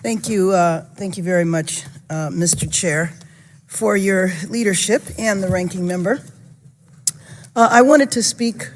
Thank you very much, Mr. Chair, for your leadership and the ranking member. I wanted to speak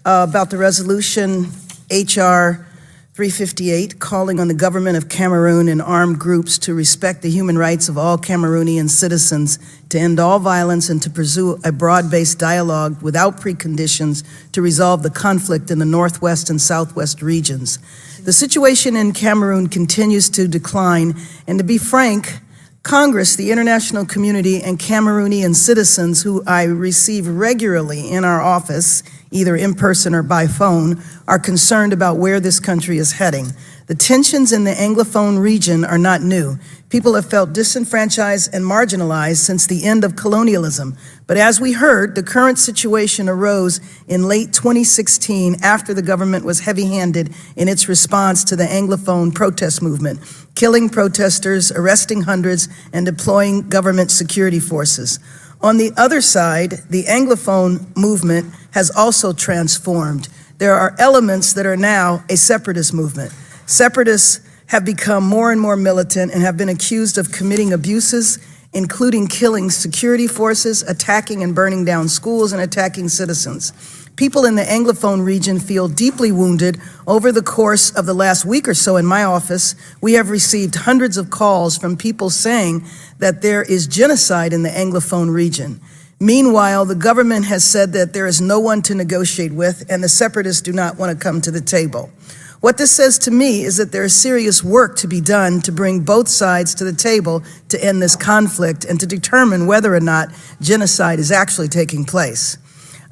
about the resolution HR 358, calling on the government of Cameroon and armed groups to respect the human rights of all Cameroonian citizens, to end all violence, and to pursue a broad-based dialogue without preconditions to resolve the conflict in the Northwest and Southwest regions. The situation in Cameroon continues to decline, and to be frank, Congress, the international community, and Cameroonian citizens who I receive regularly in our office, either in person or by phone, are concerned about where this country is heading. The tensions in the Anglophone region are not new. People have felt disenfranchised and marginalized since the end of colonialism. But as we heard, the current situation arose in late 2016 after the government was heavy-handed in its response to the Anglophone protest movement, killing protesters, arresting hundreds, and deploying government security forces. On the other side, the Anglophone movement has also transformed. There are elements that are now a separatist movement. Separatists have become more and more militant and have been accused of committing abuses, including killing security forces, attacking and burning down schools, and attacking citizens. People in the Anglophone region feel deeply wounded. Over the course of the last week or so in my office, we have received hundreds of calls from people saying that there is genocide in the Anglophone region. Meanwhile, the government has said that there is no one to negotiate with, and the separatists do not want to come to the table. What this says to me is that there is serious work to be done to bring both sides to the table to end this conflict and to determine whether or not genocide is actually taking place.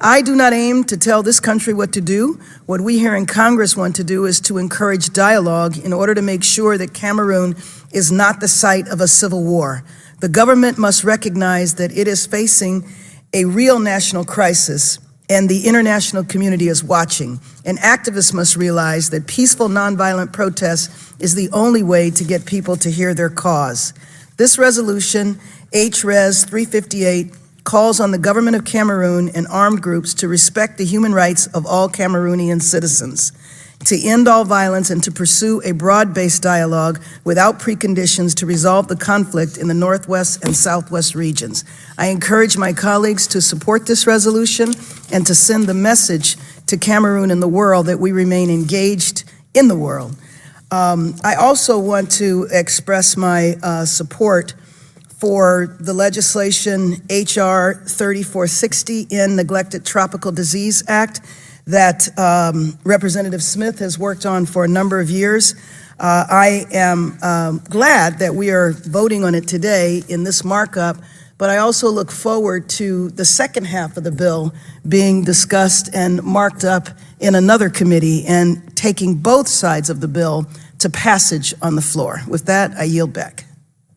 I do not aim to tell this country what to do. What we here in Congress want to do is to encourage dialogue in order to make sure that Cameroon is not the site of a civil war. The government must recognize that it is facing a real national crisis, and the international community is watching. And activists must realize that peaceful, nonviolent protest is the only way to get people to hear their cause. This resolution, HRES 358, calls on the government of Cameroon and armed groups to respect the human rights of all Cameroonian citizens, to end all violence, and to pursue a broad-based dialogue without preconditions to resolve the conflict in the Northwest and Southwest regions. I encourage my colleagues to support this resolution and to send the message to Cameroon and the world that we remain engaged in the world. I also want to express my support for the legislation HR 3460 in Neglected Tropical Disease Act that Representative Smith has worked on for a number of years. I am glad that we are voting on it today in this markup, but I also look forward to the second half of the bill being discussed and marked up in another committee and taking both sides of the bill to passage on the floor. With that, I yield back.